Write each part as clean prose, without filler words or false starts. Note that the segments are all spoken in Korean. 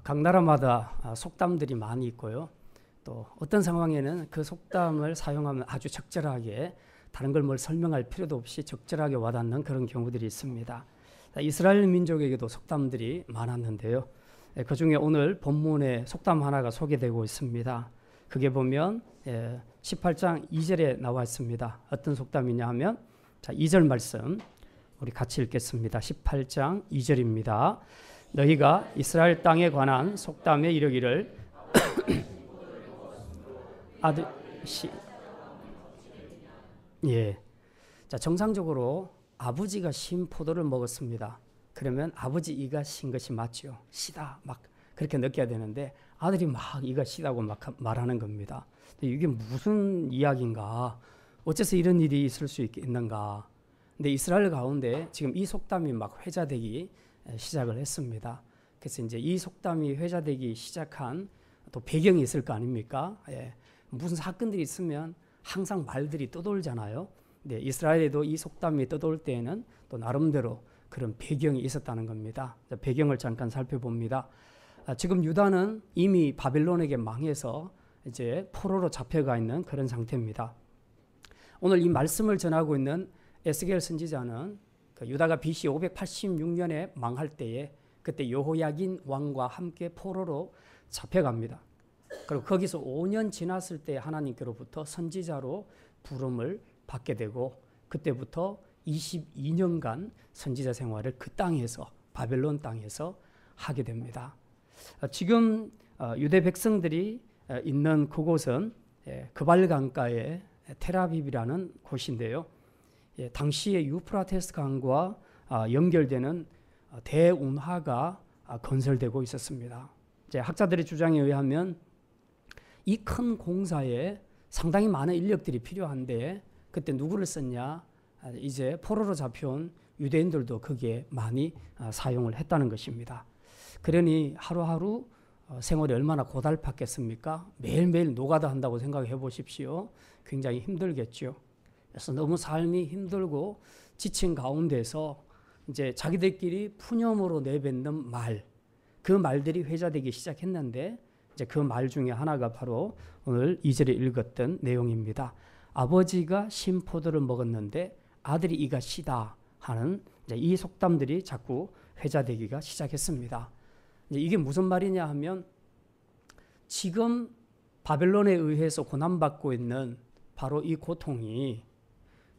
각 나라마다 속담들이 많이 있고요. 또 어떤 상황에는 그 속담을 사용하면 아주 적절하게 다른 걸 뭘 설명할 필요도 없이 적절하게 와닿는 그런 경우들이 있습니다. 이스라엘 민족에게도 속담들이 많았는데요. 그 중에 오늘 본문에 속담 하나가 소개되고 있습니다. 그게 보면 18장 2절에 나와 있습니다. 어떤 속담이냐 하면 2절 말씀 우리 같이 읽겠습니다. 18장 2절입니다. 너희가 이스라엘 땅에 관한 속담에 이르기를 자, 정상적으로 아버지가 신 포도를 먹었습니다. 그러면 아버지 이가 신 것이 맞죠. 시다 막 그렇게 느껴야 되는데 아들이 막 이가 시다고 막 말하는 겁니다. 이게 무슨 이야기인가? 어째서 이런 일이 있을 수 있는가? 근데 이스라엘 가운데 지금 이 속담이 막 회자되기 시작을 했습니다. 그래서 이제 이 속담이 회자되기 시작한 또 배경이 있을 거 아닙니까? 무슨 사건들이 있으면 항상 말들이 떠돌잖아요. 네, 이스라엘에도 이 속담이 떠돌 때에는 또 나름대로 그런 배경이 있었다는 겁니다. 배경을 잠깐 살펴봅니다. 지금 유다는 이미 바벨론에게 망해서 이제 포로로 잡혀가 있는 그런 상태입니다. 오늘 이 말씀을 전하고 있는 에스겔 선지자는 유다가 BC 586년에 망할 때에 그때 여호야긴 왕과 함께 포로로 잡혀갑니다. 그리고 거기서 5년 지났을 때 하나님께로부터 선지자로 부름을 받게 되고 그때부터 22년간 선지자 생활을 그 땅에서 바벨론 땅에서 하게 됩니다. 지금 유대 백성들이 있는 그곳은 그발 강가의 텔아비브라는 곳인데요. 당시에 유프라테스 강과 연결되는 대운하가 건설되고 있었습니다. 학자들의 주장에 의하면 이 큰 공사에 상당히 많은 인력들이 필요한데 그때 누구를 썼냐? 이제 포로로 잡혀온 유대인들도 거기에 많이 사용을 했다는 것입니다. 그러니 하루하루 생활이 얼마나 고달팠겠습니까? 매일매일 노가다 한다고 생각해 보십시오. 굉장히 힘들겠죠. 그래서 너무 삶이 힘들고 지친 가운데서 이제 자기들끼리 푸념으로 내뱉는 말, 그 말들이 회자되기 시작했는데 이제 그 말 중에 하나가 바로 오늘 2절에 읽었던 내용입니다. 아버지가 신 포도를 먹었는데 아들이 이가 시다 하는 이제 이 속담들이 자꾸 회자되기가 시작했습니다. 이제 이게 무슨 말이냐 하면 지금 바벨론에 의해서 고난받고 있는 바로 이 고통이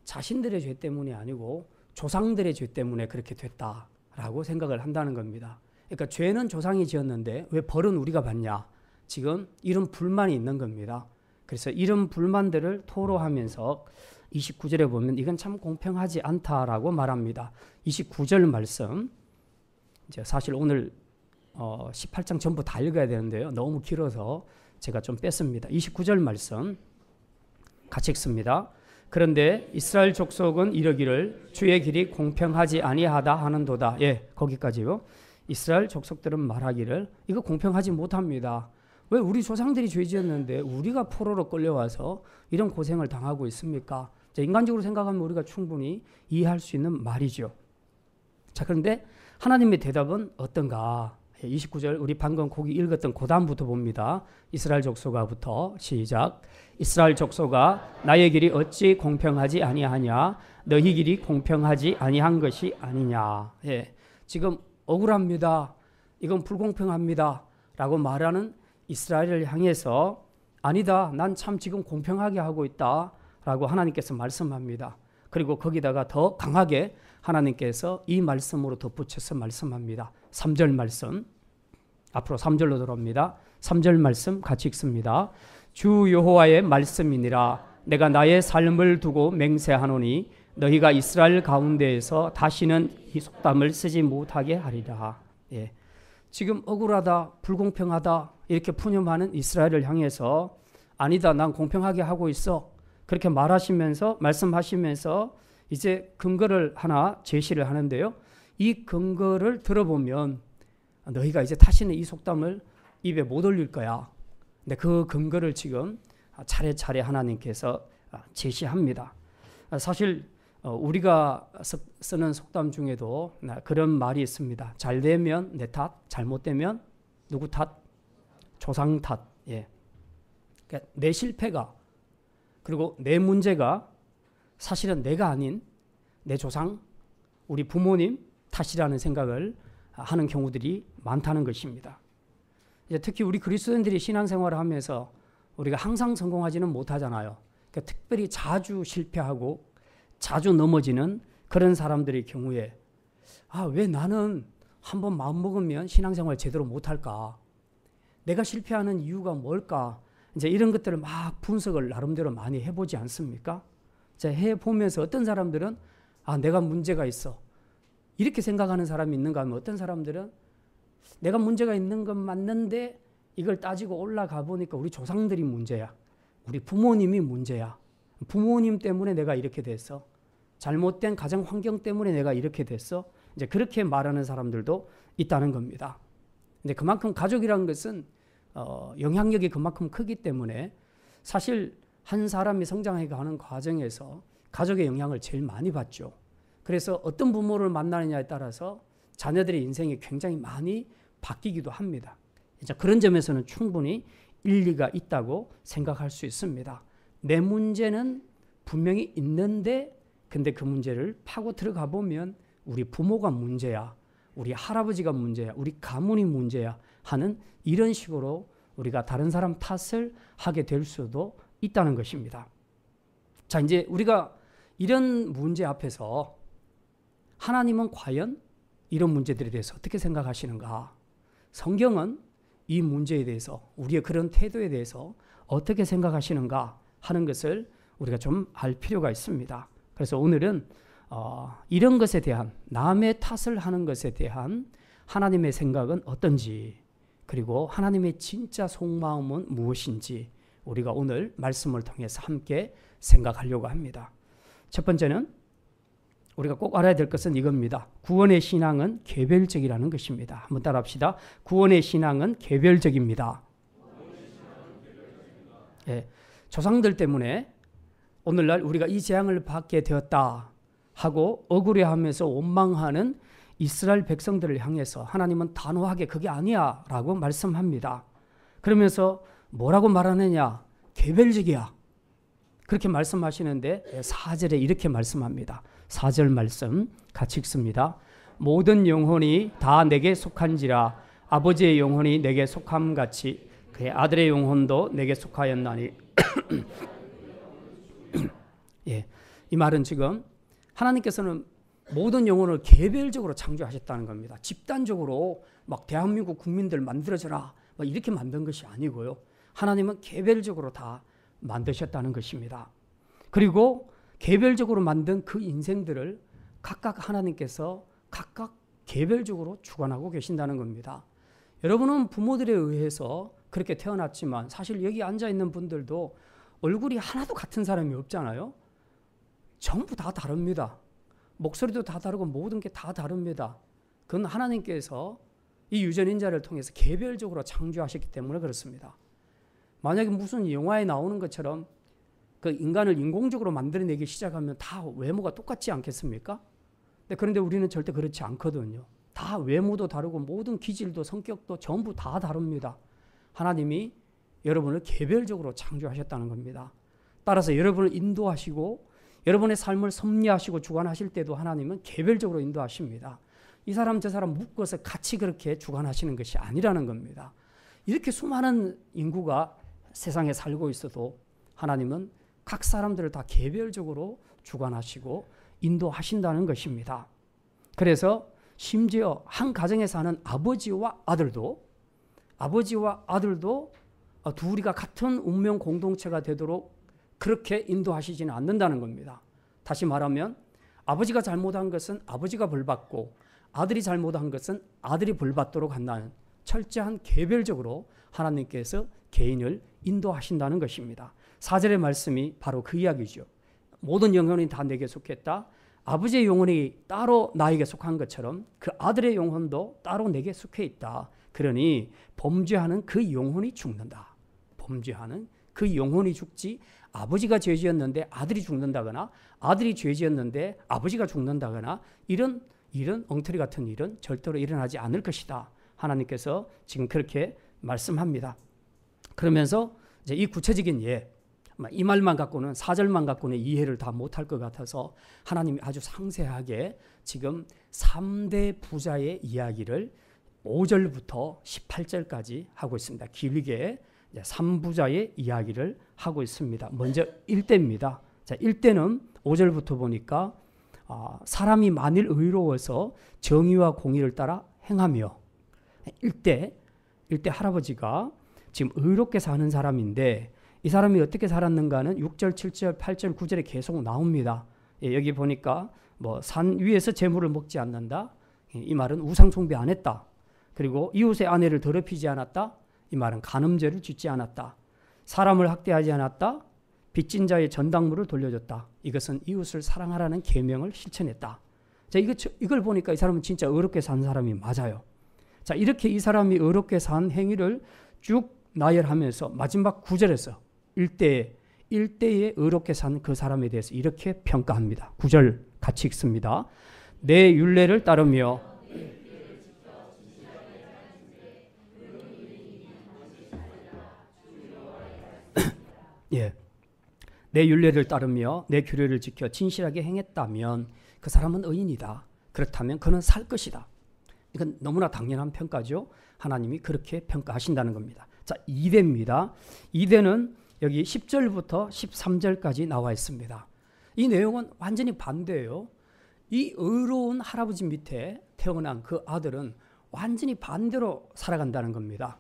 자신들의 죄 때문이 아니고 조상들의 죄 때문에 그렇게 됐다라고 생각을 한다는 겁니다. 그러니까 죄는 조상이 지었는데 왜 벌은 우리가 받냐? 지금 이런 불만이 있는 겁니다. 그래서 이런 불만들을 토로하면서 29절에 보면 이건 참 공평하지 않다라고 말합니다. 29절 말씀 이제 사실 오늘 18장 전부 다 읽어야 되는데요. 너무 길어서 제가 좀 뺐습니다. 29절 말씀 같이 읽습니다. 그런데 이스라엘 족속은 이르기를 주의 길이 공평하지 아니하다 하는도다. 거기까지요. 이스라엘 족속들은 말하기를 이거 공평하지 못합니다. 왜 우리 조상들이 죄 지었는데 우리가 포로로 끌려와서 이런 고생을 당하고 있습니까? 인간적으로 생각하면 우리가 충분히 이해할 수 있는 말이죠. 자, 그런데 하나님의 대답은 어떤가? 29절 우리 방금 거기 읽었던 그 다음부터 봅니다. 이스라엘 족속아부터 시작. 이스라엘 족속아 나의 길이 어찌 공평하지 아니하냐? 너희 길이 공평하지 아니한 것이 아니냐? 지금 억울합니다. 이건 불공평합니다. 라고 말하는 이스라엘을 향해서 아니다. 난 참 지금 공평하게 하고 있다. 라고 하나님께서 말씀합니다. 그리고 거기다가 더 강하게 하나님께서 이 말씀으로 덧붙여서 말씀합니다. 3절 말씀 앞으로 3절로 들어옵니다. 3절 말씀 같이 읽습니다. 주 여호와의 말씀이니라 내가 나의 삶을 두고 맹세하노니 너희가 이스라엘 가운데에서 다시는 이 속담을 쓰지 못하게 하리라. 지금 억울하다, 불공평하다 이렇게 푸념하는 이스라엘을 향해서 아니다, 난 공평하게 하고 있어. 그렇게 말씀하시면서 이제 근거를 하나 제시를 하는데요. 이 근거를 들어보면 너희가 이제 다시는 이 속담을 입에 못 올릴 거야. 근데 그 근거를 지금 차례차례 하나님께서 제시합니다. 사실 우리가 쓰는 속담 중에도 그런 말이 있습니다. 잘 되면 내 탓, 잘못되면 누구 탓? 조상 탓. 예. 그러니까 내 실패가 그리고 내 문제가 사실은 내가 아닌 내 조상, 우리 부모님 탓이라는 생각을 하는 경우들이 많다는 것입니다. 이제 특히 우리 그리스도인들이 신앙생활을 하면서 우리가 항상 성공하지는 못하잖아요. 그러니까 특별히 자주 실패하고 자주 넘어지는 그런 사람들의 경우에 왜 나는 한번 마음먹으면 신앙생활 제대로 못할까? 내가 실패하는 이유가 뭘까? 이제 이런 것들을 막 분석을 나름대로 많이 해보지 않습니까? 해보면서 어떤 사람들은 내가 문제가 있어. 이렇게 생각하는 사람이 있는가 하면 어떤 사람들은 내가 문제가 있는 건 맞는데 이걸 따지고 올라가 보니까 우리 조상들이 문제야. 우리 부모님이 문제야. 부모님 때문에 내가 이렇게 됐어. 잘못된 가정 환경 때문에 내가 이렇게 됐어. 이제 그렇게 말하는 사람들도 있다는 겁니다. 근데 그만큼 가족이라는 것은 영향력이 그만큼 크기 때문에 사실 한 사람이 성장해 가는 과정에서 가족의 영향을 제일 많이 받죠. 그래서 어떤 부모를 만나느냐에 따라서 자녀들의 인생이 굉장히 많이 바뀌기도 합니다. 이제 그런 점에서는 충분히 일리가 있다고 생각할 수 있습니다. 내 문제는 분명히 있는데 근데 그 문제를 파고 들어가 보면 우리 부모가 문제야. 우리 할아버지가 문제야. 우리 가문이 문제야. 하는 이런 식으로 우리가 다른 사람 탓을 하게 될 수도 있다는 것입니다. 자, 이제 우리가 이런 문제 앞에서 하나님은 과연 이런 문제들에 대해서 어떻게 생각하시는가? 성경은 이 문제에 대해서 우리의 그런 태도에 대해서 어떻게 생각하시는가 하는 것을 우리가 좀 알 필요가 있습니다. 그래서 오늘은 이런 것에 대한 남의 탓을 하는 것에 대한 하나님의 생각은 어떤지 그리고 하나님의 진짜 속마음은 무엇인지 우리가 오늘 말씀을 통해서 함께 생각하려고 합니다. 첫 번째는 우리가 꼭 알아야 될 것은 이겁니다. 구원의 신앙은 개별적이라는 것입니다. 한번 따라합시다. 구원의 신앙은 개별적입니다. 예, 조상들 때문에 오늘날 우리가 이 재앙을 받게 되었다 하고 억울해하면서 원망하는 이스라엘 백성들을 향해서 하나님은 단호하게 그게 아니야 라고 말씀합니다. 그러면서 뭐라고 말하느냐? 개별적이야. 그렇게 말씀하시는데 4절에 이렇게 말씀합니다. 4절 말씀 같이 읽습니다. 모든 영혼이 다 내게 속한지라 아버지의 영혼이 내게 속함같이 그의 아들의 영혼도 내게 속하였나니 예, 이 말은 지금 하나님께서는 모든 영혼을 개별적으로 창조하셨다는 겁니다. 집단적으로 막 대한민국 국민들 만들어져라 막 이렇게 만든 것이 아니고요. 하나님은 개별적으로 다 만드셨다는 것입니다. 그리고 개별적으로 만든 그 인생들을 각각 하나님께서 각각 개별적으로 주관하고 계신다는 겁니다. 여러분은 부모들에 의해서 그렇게 태어났지만 사실 여기 앉아있는 분들도 얼굴이 하나도 같은 사람이 없잖아요. 전부 다 다릅니다. 목소리도 다 다르고 모든 게 다 다릅니다. 그건 하나님께서 이 유전인자를 통해서 개별적으로 창조하셨기 때문에 그렇습니다. 만약에 무슨 영화에 나오는 것처럼 그 인간을 인공적으로 만들어내기 시작하면 다 외모가 똑같지 않겠습니까? 그런데 우리는 절대 그렇지 않거든요. 다 외모도 다르고 모든 기질도 성격도 전부 다 다릅니다. 하나님이 여러분을 개별적으로 창조하셨다는 겁니다. 따라서 여러분을 인도하시고 여러분의 삶을 섭리하시고 주관하실 때도 하나님은 개별적으로 인도하십니다. 이 사람 저 사람 묶어서 같이 그렇게 주관하시는 것이 아니라는 겁니다. 이렇게 수많은 인구가 세상에 살고 있어도 하나님은 각 사람들을 다 개별적으로 주관하시고 인도하신다는 것입니다. 그래서 심지어 한 가정에 사는 아버지와 아들도 둘이가 같은 운명 공동체가 되도록 그렇게 인도하시지는 않는다는 겁니다. 다시 말하면 아버지가 잘못한 것은 아버지가 벌받고 아들이 잘못한 것은 아들이 벌받도록 한다는 철저한 개별적으로 하나님께서 개인을 인도하신다는 것입니다. 4절의 말씀이 바로 그 이야기죠. 모든 영혼이 다 내게 속했다. 아버지의 영혼이 따로 나에게 속한 것처럼 그 아들의 영혼도 따로 내게 속해 있다. 그러니 범죄하는 그 영혼이 죽는다. 범죄하는 그 영혼이 죽지 아버지가 죄지었는데 아들이 죽는다거나 아들이 죄지었는데 아버지가 죽는다거나 이런 엉터리 같은 일은 절대로 일어나지 않을 것이다 하나님께서 지금 그렇게 말씀합니다. 그러면서 이제 이 구체적인 이 말만 갖고는 4절만 갖고는 이해를 다 못할 것 같아서 하나님이 아주 상세하게 지금 3대 부자의 이야기를 5절부터 18절까지 하고 있습니다. 길게 3부자의 이야기를 하고 있습니다. 먼저 1대입니다. 자, 1대는 5절부터 보니까 사람이 만일 의로워서 정의와 공의를 따라 행하며 1대 할아버지가 지금 의롭게 사는 사람인데 이 사람이 어떻게 살았는가는 6절, 7절, 8절, 9절에 계속 나옵니다. 여기 보니까 뭐 산 위에서 재물을 먹지 않는다. 이 말은 우상 숭배 안 했다. 그리고 이웃의 아내를 더럽히지 않았다. 이 말은 간음죄를 짓지 않았다. 사람을 학대하지 않았다. 빚진 자의 전당물을 돌려줬다. 이것은 이웃을 사랑하라는 계명을 실천했다. 자, 이걸 보니까 이 사람은 진짜 의롭게 산 사람이 맞아요. 자, 이렇게 이 사람이 의롭게 산 행위를 쭉 나열하면서 마지막 9절에서 1대에 의롭게 산 그 사람에 대해서 이렇게 평가합니다. 9절 같이 읽습니다. 내 율례를 따르며 내 율례를 따르며 내 규례를 지켜 진실하게 행했다면 그 사람은 의인이다. 그렇다면 그는 살 것이다. 이건 너무나 당연한 평가죠. 하나님이 그렇게 평가하신다는 겁니다. 자, 2대입니다. 2대는 여기 10절부터 13절까지 나와 있습니다. 이 내용은 완전히 반대예요. 이 의로운 할아버지 밑에 태어난 그 아들은 완전히 반대로 살아간다는 겁니다.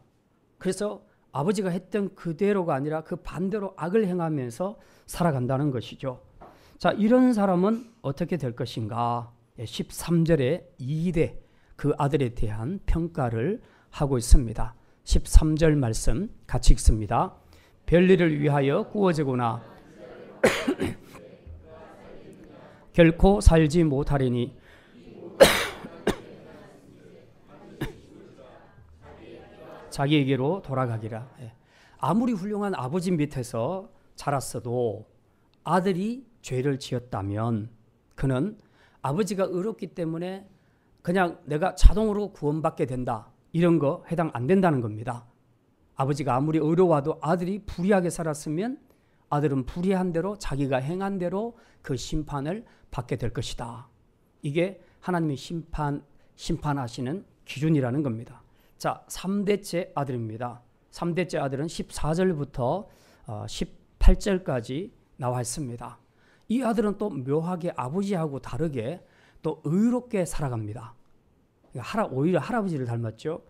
그래서 아버지가 했던 그대로가 아니라 그 반대로 악을 행하면서 살아간다는 것이죠. 자, 이런 사람은 어떻게 될 것인가? 13절에 2대 그 아들에 대한 평가를 하고 있습니다. 13절 말씀 같이 읽습니다. 별일을 위하여 구워지거나 결코 살지 못하리니 자기에게로 돌아가기라. 아무리 훌륭한 아버지 밑에서 자랐어도 아들이 죄를 지었다면 그는 아버지가 의롭기 때문에 그냥 내가 자동으로 구원받게 된다. 이런 거 해당 안 된다는 겁니다. 아버지가 아무리 의로워도 아들이 불의하게 살았으면 아들은 불의한 대로 자기가 행한 대로 그 심판을 받게 될 것이다. 이게 하나님의 심판하시는 기준이라는 겁니다. 자, 3대째 아들입니다. 3대째 아들은 14절부터 18절까지 나와 있습니다. 이 아들은 또 묘하게 아버지하고 다르게 또 의롭게 살아갑니다. 오히려 할아버지를 닮았죠.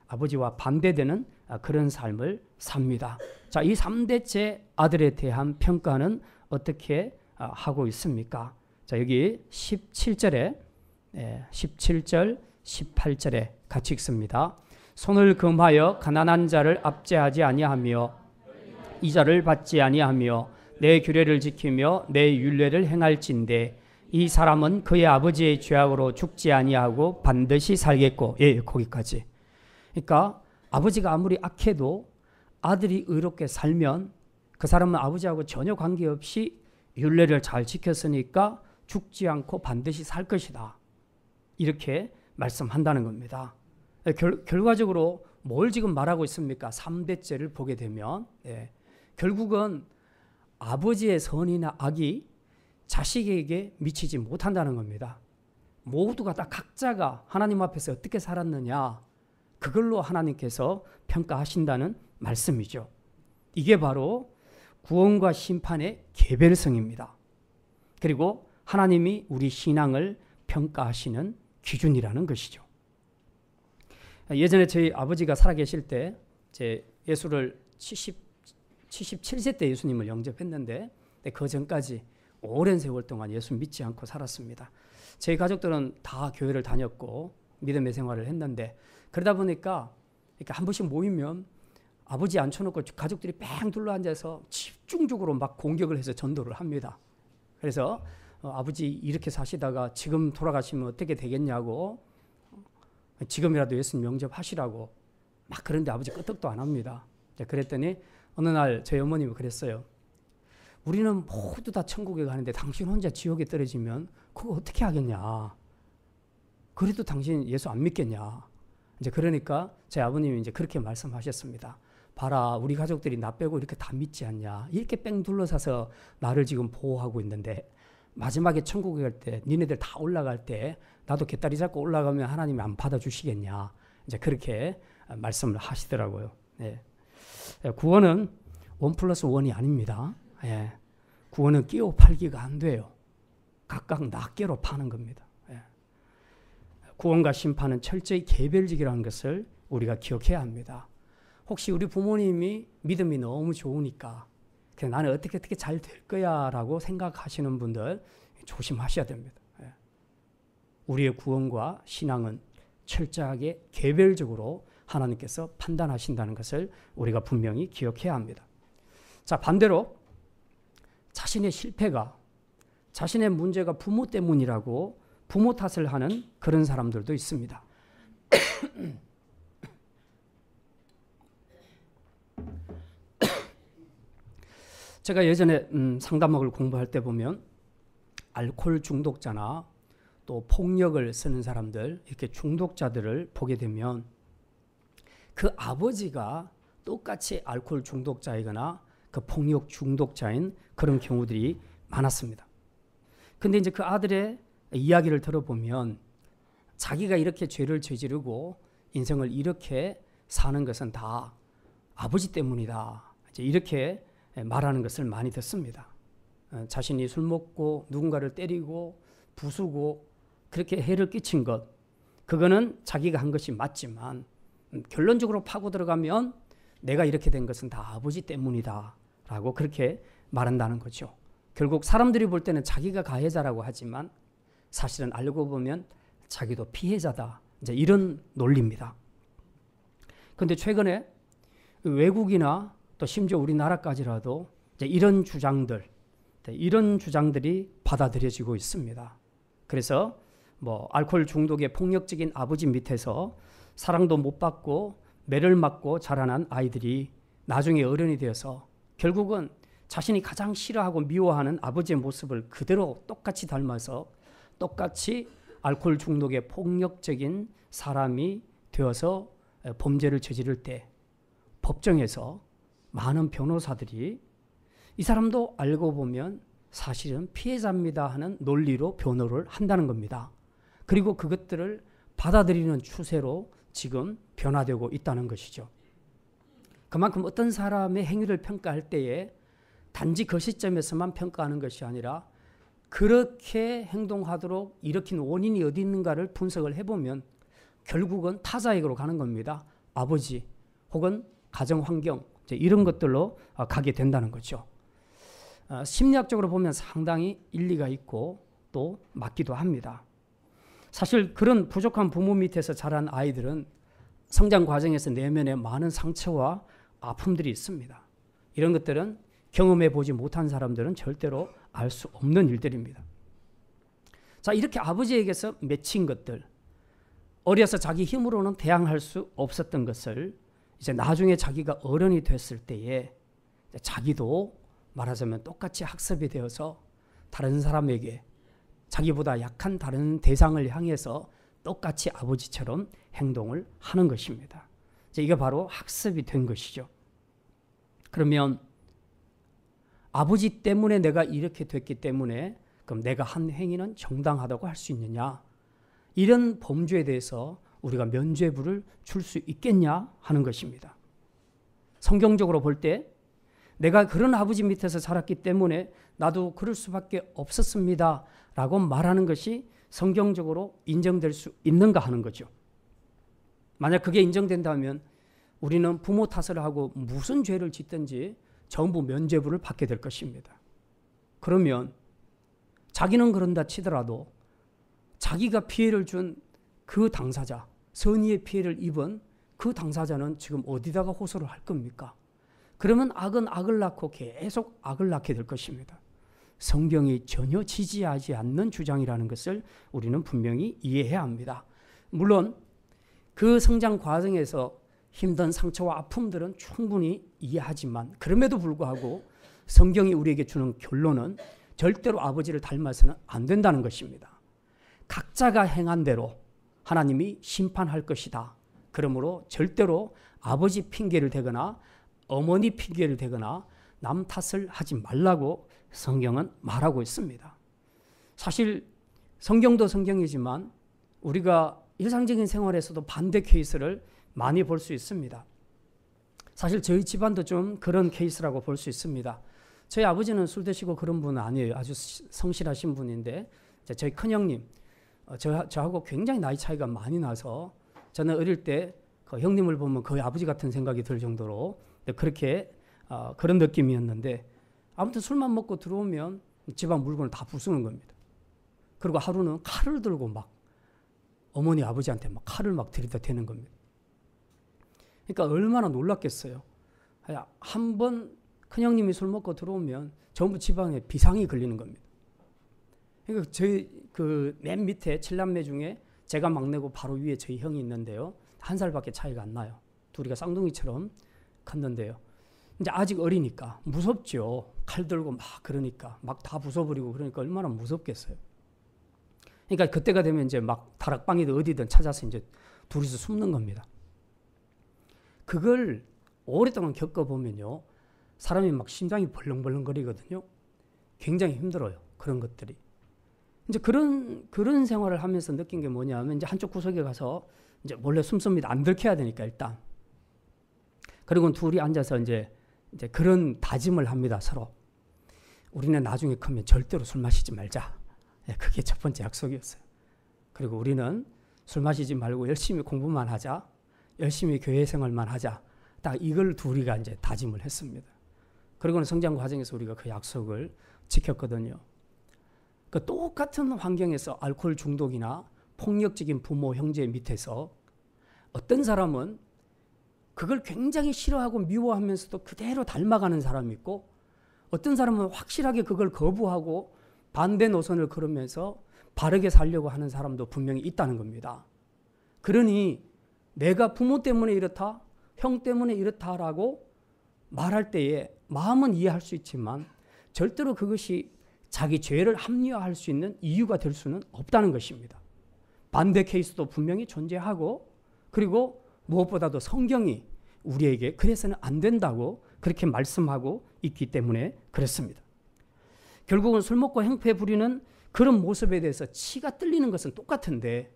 아버지와 반대되는 그런 삶을 삽니다. 자, 이 3대째 아들에 대한 평가는 어떻게 하고 있습니까? 자, 여기 17절, 18절에 같이 읽습니다. 손을 금하여 가난한 자를 압제하지 아니하며 이자를 받지 아니하며 내 규례를 지키며 내 율례를 행할진대 이 사람은 그의 아버지의 죄악으로 죽지 아니하고 반드시 살겠고. 거기까지. 그러니까 아버지가 아무리 악해도 아들이 의롭게 살면 그 사람은 아버지하고 전혀 관계없이 율례를 잘 지켰으니까 죽지 않고 반드시 살 것이다. 이렇게 말씀한다는 겁니다. 결과적으로 뭘 지금 말하고 있습니까? 3대째를 보게 되면 결국은 아버지의 선이나 악이 자식에게 미치지 못한다는 겁니다. 모두가 다 각자가 하나님 앞에서 어떻게 살았느냐 그걸로 하나님께서 평가하신다는 말씀이죠. 이게 바로 구원과 심판의 개별성입니다. 그리고 하나님이 우리 신앙을 평가하시는 기준이라는 것이죠. 예전에 저희 아버지가 살아계실 때 제 예수를 77세 때 예수님을 영접했는데 그 전까지 오랜 세월 동안 예수 믿지 않고 살았습니다. 저희 가족들은 다 교회를 다녔고 믿음의 생활을 했는데 그러다 보니까 이렇게 한 번씩 모이면 아버지 앉혀놓고 가족들이 뺑 둘러앉아서 집중적으로 막 공격을 해서 전도를 합니다. 그래서 아버지 이렇게 사시다가 지금 돌아가시면 어떻게 되겠냐고 지금이라도 예수님 영접하시라고 막 그런데 아버지 끄떡도 안 합니다. 그랬더니 어느 날 저희 어머님이 그랬어요. 우리는 모두 다 천국에 가는데 당신 혼자 지옥에 떨어지면 그거 어떻게 하겠냐. 그래도 당신 예수 안 믿겠냐. 이제 그러니까 제 아버님이 이제 그렇게 말씀하셨습니다. 봐라, 우리 가족들이 나 빼고 이렇게 다 믿지 않냐. 이렇게 뺑 둘러서서 나를 지금 보호하고 있는데 마지막에 천국에 갈 때 니네들 다 올라갈 때 나도 개다리 잡고 올라가면 하나님이 안 받아주시겠냐. 이제 그렇게 말씀을 하시더라고요. 예. 구원은 1+1이 아닙니다. 예. 구원은 끼워 팔기가 안 돼요. 각각 낱개로 파는 겁니다. 예. 구원과 심판은 철저히 개별적이라는 것을 우리가 기억해야 합니다. 혹시 우리 부모님이 믿음이 너무 좋으니까 그냥 나는 어떻게 잘 될 거야 라고 생각하시는 분들 조심하셔야 됩니다. 예. 우리의 구원과 신앙은 철저하게 개별적으로 하나님께서 판단하신다는 것을 우리가 분명히 기억해야 합니다. 자, 반대로 자신의 실패가, 자신의 문제가 부모 때문이라고 부모 탓을 하는 그런 사람들도 있습니다. 제가 예전에 상담학을 공부할 때 보면 알코올 중독자나 또 폭력을 쓰는 사람들, 이렇게 중독자들을 보게 되면 그 아버지가 똑같이 알코올 중독자이거나 그 폭력 중독자인 그런 경우들이 많았습니다. 근데 이제 그 아들의 이야기를 들어보면 자기가 이렇게 죄를 저지르고 인생을 이렇게 사는 것은 다 아버지 때문이다. 이제 이렇게 말하는 것을 많이 듣습니다. 자신이 술 먹고 누군가를 때리고 부수고 그렇게 해를 끼친 것, 그거는 자기가 한 것이 맞지만 결론적으로 파고 들어가면 내가 이렇게 된 것은 다 아버지 때문이다 라고 그렇게 말한다는 거죠. 결국 사람들이 볼 때는 자기가 가해자라고 하지만 사실은 알고 보면 자기도 피해자다. 이제 이런 논리입니다. 그런데 최근에 외국이나 또 심지어 우리나라까지라도 이제 이런 주장들이 받아들여지고 있습니다. 그래서 뭐 알코올 중독의 폭력적인 아버지 밑에서 사랑도 못 받고 매를 맞고 자라난 아이들이 나중에 어른이 되어서 결국은 자신이 가장 싫어하고 미워하는 아버지의 모습을 그대로 똑같이 닮아서 똑같이 알코올 중독의 폭력적인 사람이 되어서 범죄를 저지를 때 법정에서 많은 변호사들이 이 사람도 알고 보면 사실은 피해자입니다 하는 논리로 변호를 한다는 겁니다. 그리고 그것들을 받아들이는 추세로 지금 변화되고 있다는 것이죠. 그만큼 어떤 사람의 행위를 평가할 때에 단지 그 시점에서만 평가하는 것이 아니라 그렇게 행동하도록 일으킨 원인이 어디 있는가를 분석을 해보면 결국은 타자에게로 가는 겁니다. 아버지 혹은 가정환경 이런 것들로 가게 된다는 거죠. 심리학적으로 보면 상당히 일리가 있고 또 맞기도 합니다. 사실 그런 부족한 부모 밑에서 자란 아이들은 성장 과정에서 내면에 많은 상처와 아픔들이 있습니다. 이런 것들은 경험해 보지 못한 사람들은 절대로 알 수 없는 일들입니다. 자, 이렇게 아버지에게서 맺힌 것들, 어려서 자기 힘으로는 대항할 수 없었던 것을 이제 나중에 자기가 어른이 됐을 때에 자기도 말하자면 똑같이 학습이 되어서 다른 사람에게 자기보다 약한 다른 대상을 향해서 똑같이 아버지처럼 행동을 하는 것입니다. 이게 바로 학습이 된 것이죠. 그러면 아버지 때문에 내가 이렇게 됐기 때문에 그럼 내가 한 행위는 정당하다고 할 수 있느냐? 이런 범죄에 대해서 우리가 면죄부를 줄 수 있겠냐 하는 것입니다. 성경적으로 볼 때 내가 그런 아버지 밑에서 자랐기 때문에 나도 그럴 수밖에 없었습니다 라고 말하는 것이 성경적으로 인정될 수 있는가 하는 거죠. 만약 그게 인정된다면 우리는 부모 탓을 하고 무슨 죄를 짓든지 전부 면죄부를 받게 될 것입니다. 그러면 자기는 그런다 치더라도 자기가 피해를 준 그 당사자, 선의의 피해를 입은 그 당사자는 지금 어디다가 호소를 할 겁니까? 그러면 악은 악을 낳고 계속 악을 낳게 될 것입니다. 성경이 전혀 지지하지 않는 주장이라는 것을 우리는 분명히 이해해야 합니다. 물론 그 성장 과정에서 힘든 상처와 아픔들은 충분히 이해하지만 그럼에도 불구하고 성경이 우리에게 주는 결론은 절대로 아버지를 닮아서는 안 된다는 것입니다. 각자가 행한 대로 하나님이 심판할 것이다. 그러므로 절대로 아버지 핑계를 대거나 어머니 핑계를 대거나 남 탓을 하지 말라고 성경은 말하고 있습니다. 사실 성경도 성경이지만 우리가 일상적인 생활에서도 반대 케이스를 많이 볼 수 있습니다. 사실 저희 집안도 좀 그런 케이스라고 볼 수 있습니다. 저희 아버지는 술 드시고 그런 분은 아니에요. 아주 성실하신 분인데 저희 큰형님, 저하고 굉장히 나이 차이가 많이 나서 저는 어릴 때 그 형님을 보면 거의 아버지 같은 생각이 들 정도로 그렇게 그런 느낌이었는데 아무튼 술만 먹고 들어오면 집안 물건을 다 부수는 겁니다. 그리고 하루는 칼을 들고 막 어머니 아버지한테 막 칼을 막 들이다 대는 겁니다. 그러니까 얼마나 놀랐겠어요. 한 번 큰형님이 술 먹고 들어오면 전부 집안에 비상이 걸리는 겁니다. 그러니까 저희 그 맨 밑에 7남매 중에 제가 막내고 바로 위에 저희 형이 있는데요. 1살밖에 차이가 안 나요. 둘이가 쌍둥이처럼 컸는데요. 이제 아직 어리니까 무섭죠. 칼 들고 막 그러니까 막 다 부숴버리고 그러니까 얼마나 무섭겠어요. 그러니까 그때가 되면 이제 막 다락방이든 어디든 찾아서 이제 둘이서 숨는 겁니다. 그걸 오랫동안 겪어보면요. 사람이 막 심장이 벌렁벌렁거리거든요. 굉장히 힘들어요. 그런 것들이. 이제 그런 생활을 하면서 느낀 게 뭐냐면 이제 한쪽 구석에 가서 이제 몰래 숨습니다. 안 들켜야 되니까 일단. 그리고 둘이 앉아서 이제 그런 다짐을 합니다. 서로. 우리는 나중에 크면 절대로 술 마시지 말자. 그게 첫 번째 약속이었어요. 그리고 우리는 술 마시지 말고 열심히 공부만 하자. 열심히 교회 생활만 하자. 딱 이걸 둘이가 이제 다짐을 했습니다. 그리고는 성장 과정에서 우리가 그 약속을 지켰거든요. 그 똑같은 환경에서 알코올 중독이나 폭력적인 부모, 형제 밑에서 어떤 사람은 그걸 굉장히 싫어하고 미워하면서도 그대로 닮아가는 사람이 있고 어떤 사람은 확실하게 그걸 거부하고 반대 노선을 걸으면서 바르게 살려고 하는 사람도 분명히 있다는 겁니다. 그러니 내가 부모 때문에 이렇다, 형 때문에 이렇다라고 말할 때에 마음은 이해할 수 있지만 절대로 그것이 자기 죄를 합리화할 수 있는 이유가 될 수는 없다는 것입니다. 반대 케이스도 분명히 존재하고 그리고 무엇보다도 성경이 우리에게 그래서는 안 된다고 그렇게 말씀하고 있기 때문에 그렇습니다. 결국은 술 먹고 행패 부리는 그런 모습에 대해서 치가 떨리는 것은 똑같은데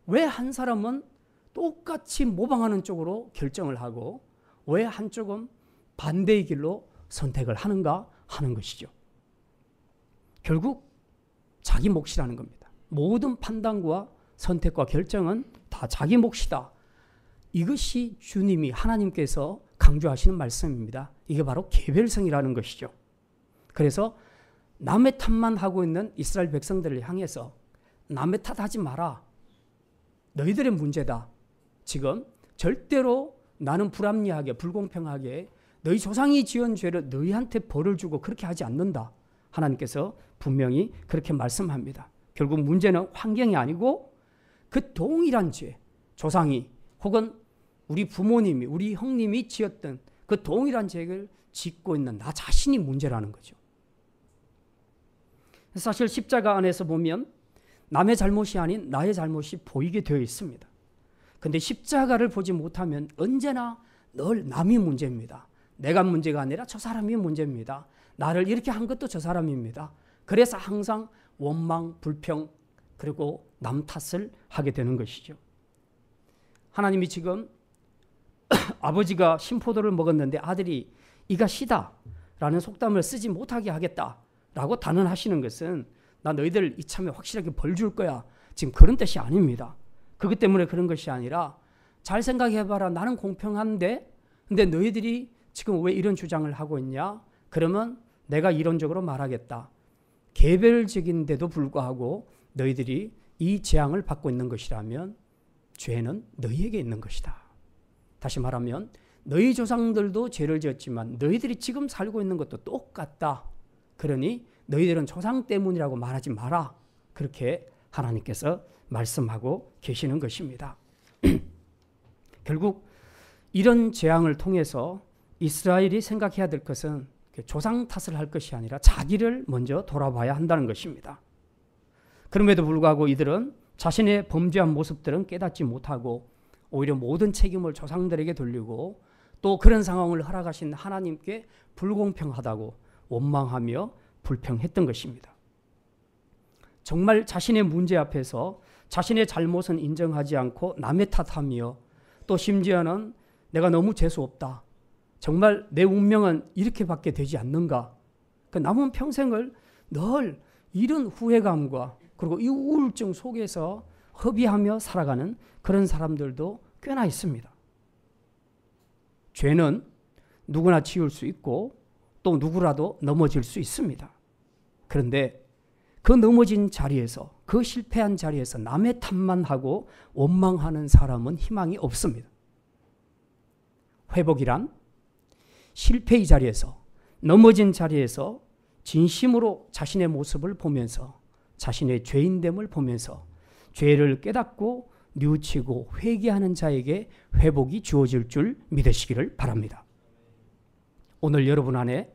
왜 한 사람은 똑같이 모방하는 쪽으로 결정을 하고 왜 한쪽은 반대의 길로 선택을 하는가 하는 것이죠. 결국 자기 몫이라는 겁니다. 모든 판단과 선택과 결정은 다 자기 몫이다. 이것이 주님이 하나님께서 강조하시는 말씀입니다. 이게 바로 개별성이라는 것이죠. 그래서 남의 탓만 하고 있는 이스라엘 백성들을 향해서 남의 탓하지 마라. 너희들의 문제다. 지금 절대로 나는 불합리하게 불공평하게 너희 조상이 지은 죄를 너희한테 벌을 주고 그렇게 하지 않는다. 하나님께서 분명히 그렇게 말씀합니다. 결국 문제는 환경이 아니고 그 동일한 죄, 조상이 혹은 우리 부모님이 우리 형님이 지었던 그 동일한 죄를 짓고 있는 나 자신이 문제라는 거죠. 사실 십자가 안에서 보면 남의 잘못이 아닌 나의 잘못이 보이게 되어 있습니다. 그런데 십자가를 보지 못하면 언제나 늘 남이 문제입니다. 내가 문제가 아니라 저 사람이 문제입니다. 나를 이렇게 한 것도 저 사람입니다. 그래서 항상 원망, 불평 그리고 남 탓을 하게 되는 것이죠. 하나님이 지금 아버지가 신포도를 먹었는데 아들이 이가 시다 라는 속담을 쓰지 못하게 하겠다라고 단언하시는 것은 나 너희들 이참에 확실하게 벌 줄 거야. 지금 그런 뜻이 아닙니다. 그것 때문에 그런 것이 아니라 잘 생각해봐라. 나는 공평한데 근데 너희들이 지금 왜 이런 주장을 하고 있냐? 그러면 내가 이론적으로 말하겠다. 개별적인데도 불구하고 너희들이 이 재앙을 받고 있는 것이라면 죄는 너희에게 있는 것이다. 다시 말하면 너희 조상들도 죄를 지었지만 너희들이 지금 살고 있는 것도 똑같다. 그러니 너희들은 조상 때문이라고 말하지 마라. 그렇게 하나님께서 말씀하고 계시는 것입니다. 결국 이런 재앙을 통해서 이스라엘이 생각해야 될 것은 조상 탓을 할 것이 아니라 자기를 먼저 돌아봐야 한다는 것입니다. 그럼에도 불구하고 이들은 자신의 범죄한 모습들은 깨닫지 못하고 오히려 모든 책임을 조상들에게 돌리고 또 그런 상황을 허락하신 하나님께 불공평하다고 원망하며 불평했던 것입니다. 정말 자신의 문제 앞에서 자신의 잘못은 인정하지 않고 남의 탓하며 또 심지어는 내가 너무 재수없다. 정말 내 운명은 이렇게밖에 되지 않는가. 그 남은 평생을 늘 이런 후회감과 그리고 이 우울증 속에서 허비하며 살아가는 그런 사람들도 꽤나 있습니다. 죄는 누구나 지을 수 있고 또 누구라도 넘어질 수 있습니다. 그런데 그 넘어진 자리에서 그 실패한 자리에서 남의 탓만 하고 원망하는 사람은 희망이 없습니다. 회복이란 실패의 자리에서 넘어진 자리에서 진심으로 자신의 모습을 보면서 자신의 죄인됨을 보면서 죄를 깨닫고 뉘우치고 회개하는 자에게 회복이 주어질 줄 믿으시기를 바랍니다. 오늘 여러분 안에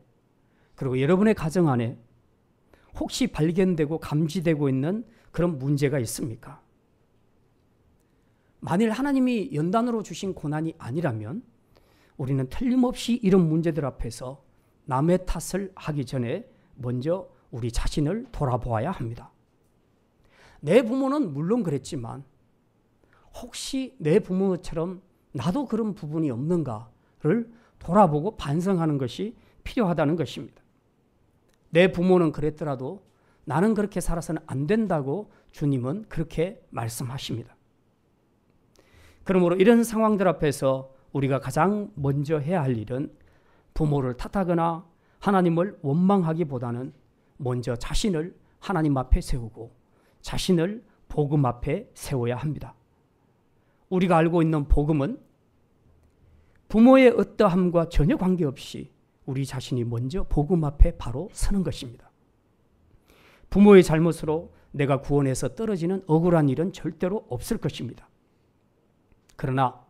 그리고 여러분의 가정 안에 혹시 발견되고 감지되고 있는 그런 문제가 있습니까? 만일 하나님이 연단으로 주신 고난이 아니라면 우리는 틀림없이 이런 문제들 앞에서 남의 탓을 하기 전에 먼저 우리 자신을 돌아보아야 합니다. 내 부모는 물론 그랬지만 혹시 내 부모처럼 나도 그런 부분이 없는가를 돌아보고 반성하는 것이 필요하다는 것입니다. 내 부모는 그랬더라도 나는 그렇게 살아서는 안 된다고 주님은 그렇게 말씀하십니다. 그러므로 이런 상황들 앞에서 우리가 가장 먼저 해야 할 일은 부모를 탓하거나 하나님을 원망하기보다는 먼저 자신을 하나님 앞에 세우고 자신을 복음 앞에 세워야 합니다. 우리가 알고 있는 복음은 부모의 어떠함과 전혀 관계없이 우리 자신이 먼저 복음 앞에 바로 서는 것입니다. 부모의 잘못으로 내가 구원에서 떨어지는 억울한 일은 절대로 없을 것입니다. 그러나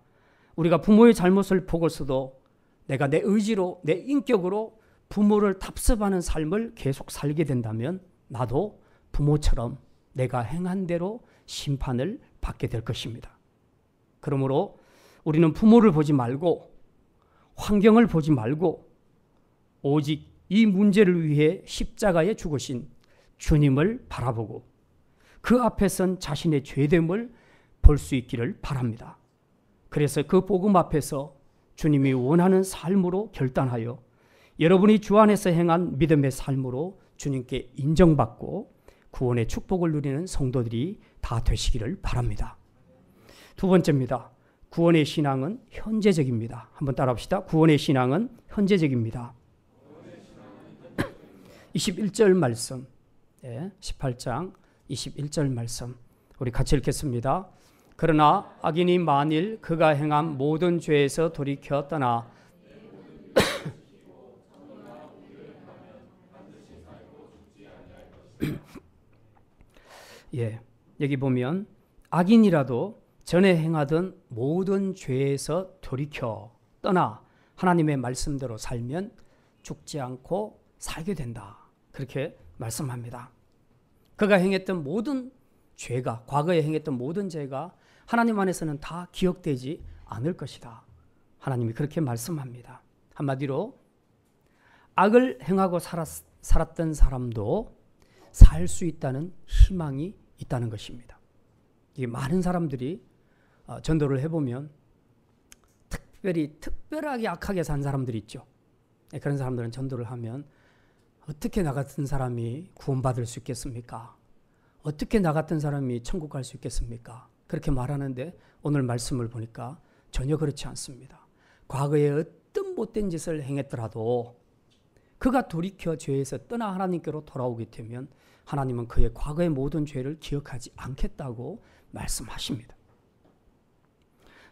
우리가 부모의 잘못을 보고서도 내가 내 의지로 내 인격으로 부모를 답습하는 삶을 계속 살게 된다면 나도 부모처럼 내가 행한 대로 심판을 받게 될 것입니다. 그러므로 우리는 부모를 보지 말고 환경을 보지 말고 오직 이 문제를 위해 십자가에 죽으신 주님을 바라보고 그 앞에 선 자신의 죄됨을 볼 수 있기를 바랍니다. 그래서 그 복음 앞에서 주님이 원하는 삶으로 결단하여 여러분이 주 안에서 행한 믿음의 삶으로 주님께 인정받고 구원의 축복을 누리는 성도들이 다 되시기를 바랍니다. 두 번째입니다. 구원의 신앙은 현재적입니다. 한번 따라합시다. 구원의 신앙은 현재적입니다. 21절 말씀, 18장 21절 말씀 우리 같이 읽겠습니다. 그러나 악인이 만일 그가 행한 모든 죄에서 돌이켜 떠나 여기 보면 악인이라도 전에 행하던 모든 죄에서 돌이켜 떠나 하나님의 말씀대로 살면 죽지 않고 살게 된다. 그렇게 말씀합니다. 그가 행했던 모든 죄가, 과거에 행했던 모든 죄가 하나님 안에서는 다 기억되지 않을 것이다. 하나님이 그렇게 말씀합니다. 한마디로 악을 행하고 살았던 사람도 살 수 있다는 희망이 있다는 것입니다. 이게 많은 사람들이 전도를 해보면 특별하게 악하게 산 사람들이 있죠. 그런 사람들은 전도를 하면 어떻게 나 같은 사람이 구원받을 수 있겠습니까? 어떻게 나 같은 사람이 천국 갈 수 있겠습니까? 그렇게 말하는데 오늘 말씀을 보니까 전혀 그렇지 않습니다. 과거에 어떤 못된 짓을 행했더라도 그가 돌이켜 죄에서 떠나 하나님께로 돌아오게 되면 하나님은 그의 과거의 모든 죄를 기억하지 않겠다고 말씀하십니다.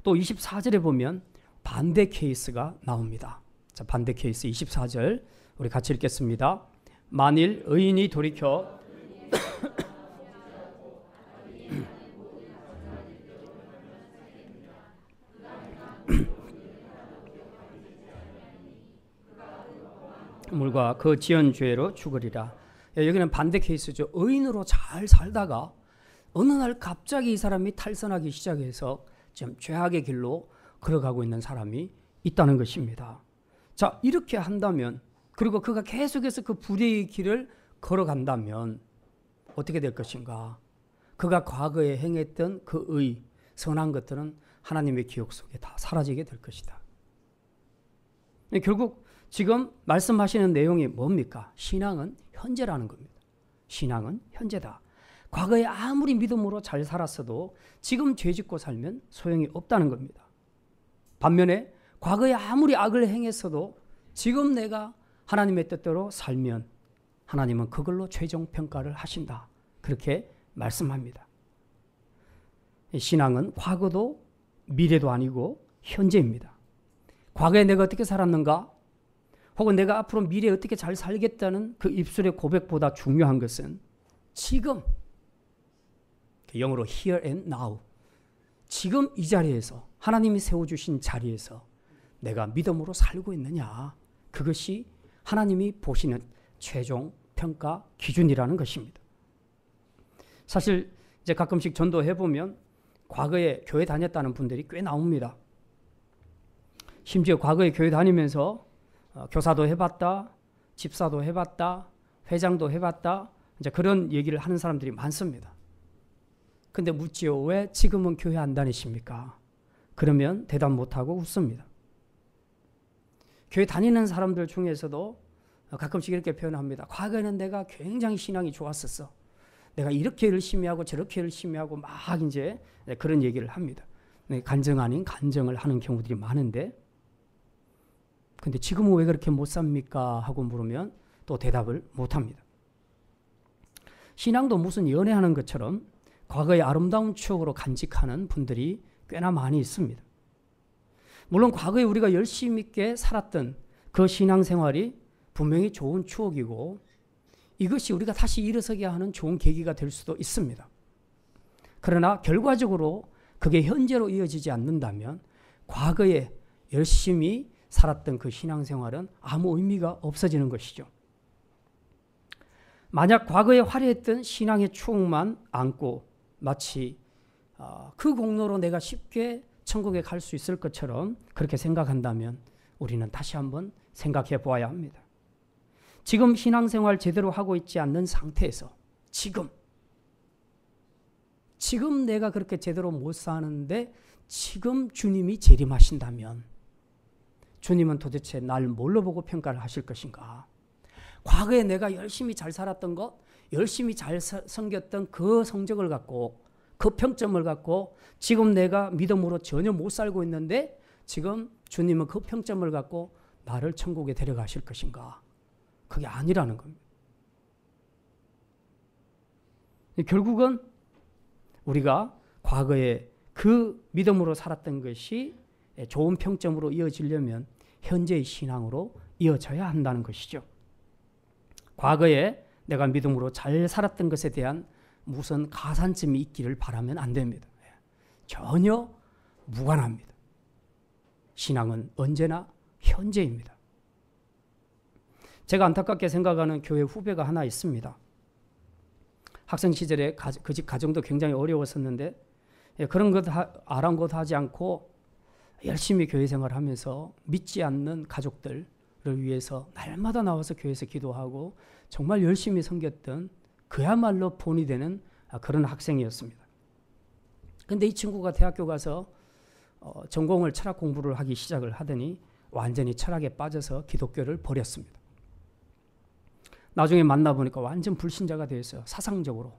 또 24절에 보면 반대 케이스가 나옵니다. 자, 반대 케이스 24절 우리 같이 읽겠습니다. 만일 의인이 돌이켜 물과 그 지은 죄로 죽으리라. 여기는 반대 케이스죠. 의인으로 잘 살다가 어느 날 갑자기 이 사람이 탈선하기 시작해서 지금 죄악의 길로 걸어가고 있는 사람이 있다는 것입니다. 자, 이렇게 한다면, 그리고 그가 계속해서 그 불의의 길을 걸어간다면 어떻게 될 것인가? 그가 과거에 행했던 그 선한 것들은 하나님의 기억 속에 다 사라지게 될 것이다. 결국 지금 말씀하시는 내용이 뭡니까? 신앙은 현재라는 겁니다. 신앙은 현재다. 과거에 아무리 믿음으로 잘 살았어도 지금 죄짓고 살면 소용이 없다는 겁니다. 반면에 과거에 아무리 악을 행했어도 지금 내가 하나님의 뜻대로 살면 하나님은 그걸로 최종 평가를 하신다. 그렇게 말씀합니다. 신앙은 과거도 미래도 아니고 현재입니다. 과거에 내가 어떻게 살았는가? 혹은 내가 앞으로 미래에 어떻게 잘 살겠다는 그 입술의 고백보다 중요한 것은 지금, 영어로 here and now, 지금 이 자리에서, 하나님이 세워주신 자리에서 내가 믿음으로 살고 있느냐, 그것이 하나님이 보시는 최종 평가 기준이라는 것입니다. 사실 이제 가끔씩 전도해보면 과거에 교회 다녔다는 분들이 꽤 나옵니다. 심지어 과거에 교회 다니면서 교사도 해봤다, 집사도 해봤다, 회장도 해봤다, 이제 그런 얘기를 하는 사람들이 많습니다. 근데 묻지요. 왜 지금은 교회 안 다니십니까? 그러면 대답 못하고 웃습니다. 교회 다니는 사람들 중에서도 가끔씩 이렇게 표현합니다. 과거에는 내가 굉장히 신앙이 좋았었어. 내가 이렇게 열심히 하고 저렇게 열심히 하고 막 이제 그런 얘기를 합니다. 간증 아닌 간증을 하는 경우들이 많은데, 근데 지금은 왜 그렇게 못 삽니까? 하고 물으면 또 대답을 못 합니다. 신앙도 무슨 연애하는 것처럼 과거의 아름다운 추억으로 간직하는 분들이 꽤나 많이 있습니다. 물론 과거에 우리가 열심히 있게 살았던 그 신앙생활이 분명히 좋은 추억이고 이것이 우리가 다시 일어서게 하는 좋은 계기가 될 수도 있습니다. 그러나 결과적으로 그게 현재로 이어지지 않는다면 과거에 열심히 살았던 그 신앙생활은 아무 의미가 없어지는 것이죠. 만약 과거에 화려했던 신앙의 추억만 안고 마치 그 공로로 내가 쉽게 천국에 갈 수 있을 것처럼 그렇게 생각한다면 우리는 다시 한번 생각해 보아야 합니다. 지금 신앙생활 제대로 하고 있지 않는 상태에서 지금 내가 그렇게 제대로 못 사는데 지금 주님이 재림하신다면 주님은 도대체 날 뭘로 보고 평가를 하실 것인가? 과거에 내가 열심히 잘 살았던 것, 열심히 잘 섬겼던 그 성적을 갖고, 그 평점을 갖고 지금 내가 믿음으로 전혀 못 살고 있는데 지금 주님은 그 평점을 갖고 나를 천국에 데려가실 것인가? 그게 아니라는 겁니다. 결국은 우리가 과거에 그 믿음으로 살았던 것이 좋은 평점으로 이어지려면 현재의 신앙으로 이어져야 한다는 것이죠. 과거에 내가 믿음으로 잘 살았던 것에 대한 무슨 가산점이 있기를 바라면 안 됩니다. 전혀 무관합니다. 신앙은 언제나 현재입니다. 제가 안타깝게 생각하는 교회 후배가 하나 있습니다. 학생 시절에 그 집 가정도 굉장히 어려웠었는데 그런 것 아랑곳하지 않고 열심히 교회 생활하면서 믿지 않는 가족들을 위해서 날마다 나와서 교회에서 기도하고 정말 열심히 섬겼던 그야말로 본이 되는 그런 학생이었습니다. 그런데 이 친구가 대학교 가서 전공을 철학 공부를 하기 시작을 하더니 완전히 철학에 빠져서 기독교를 버렸습니다. 나중에 만나보니까 완전 불신자가 되어 있어요. 사상적으로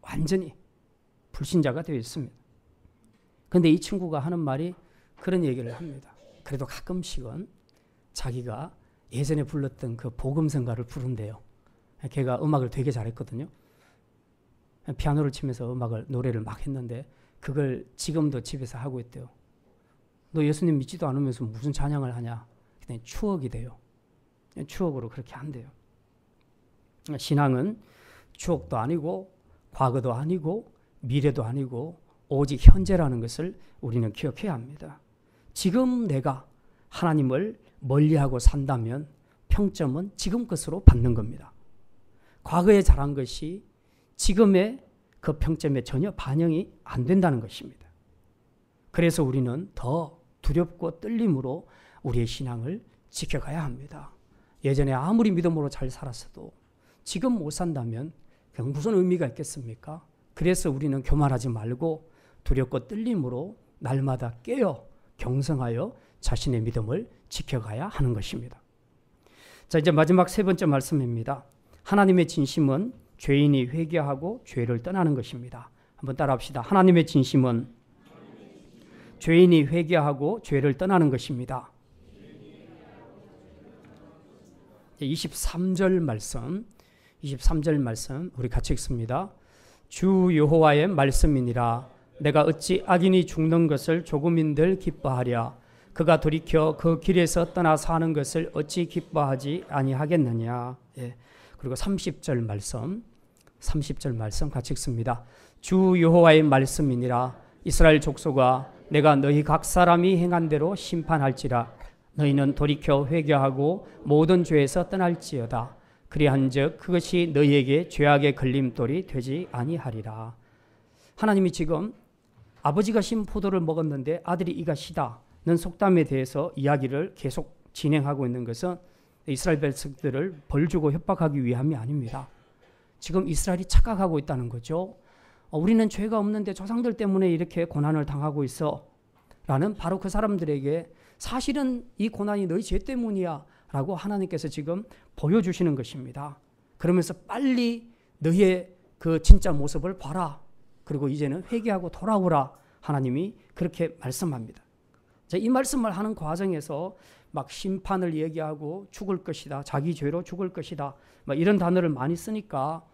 완전히 불신자가 되어 있습니다. 그런데 이 친구가 하는 말이 그런 얘기를 합니다. 그래도 가끔씩은 자기가 예전에 불렀던 그 복음성가를 부른대요. 걔가 음악을 되게 잘했거든요. 피아노를 치면서 노래를 막 했는데 그걸 지금도 집에서 하고 있대요. 너 예수님 믿지도 않으면서 무슨 찬양을 하냐? 그냥 추억이 돼요. 추억으로 그렇게 한대요. 신앙은 추억도 아니고 과거도 아니고 미래도 아니고 오직 현재라는 것을 우리는 기억해야 합니다. 지금 내가 하나님을 멀리하고 산다면 평점은 지금 것으로 받는 겁니다. 과거에 잘한 것이 지금의 그 평점에 전혀 반영이 안 된다는 것입니다. 그래서 우리는 더 두렵고 떨림으로 우리의 신앙을 지켜가야 합니다. 예전에 아무리 믿음으로 잘 살았어도 지금 못 산다면 무슨 의미가 있겠습니까? 그래서 우리는 교만하지 말고 두렵고 떨림으로 날마다 깨어 경성하여 자신의 믿음을 지켜가야 하는 것입니다. 자, 이제 마지막 세 번째 말씀입니다. 하나님의 진심은 죄인이 회개하고 죄를 떠나는 것입니다. 한번 따라합시다. 하나님의 진심은 죄인이 회개하고 죄를 떠나는 것입니다. 23절 말씀 우리 같이 읽습니다. 주 여호와의 말씀이니라. 내가 어찌 악인이 죽는 것을 조금인들 기뻐하랴. 그가 돌이켜 그 길에서 떠나 사는 것을 어찌 기뻐하지 아니하겠느냐. 예. 그리고 30절 말씀 같이 읽습니다. 주 여호와의 말씀이니라. 이스라엘 족속아, 내가 너희 각 사람이 행한 대로 심판할지라. 너희는 돌이켜 회개하고 모든 죄에서 떠날지어다. 그리한즉 그것이 너희에게 죄악의 걸림돌이 되지 아니하리라. 하나님이 지금 아버지가 신 포도를 먹었는데 아들이 이가 시다는 속담에 대해서 이야기를 계속 진행하고 있는 것은 이스라엘 백성들을 벌주고 협박하기 위함이 아닙니다. 지금 이스라엘이 착각하고 있다는 거죠. 우리는 죄가 없는데 조상들 때문에 이렇게 고난을 당하고 있어 라는 바로 그 사람들에게 사실은 이 고난이 너희 죄 때문이야 라고 하나님께서 지금 보여주시는 것입니다. 그러면서 빨리 너희의 그 진짜 모습을 봐라. 그리고 이제는 회개하고 돌아오라. 하나님이 그렇게 말씀합니다. 자, 이 말씀을 하는 과정에서 막 심판을 얘기하고 죽을 것이다. 자기 죄로 죽을 것이다. 막 이런 단어를 많이 쓰니까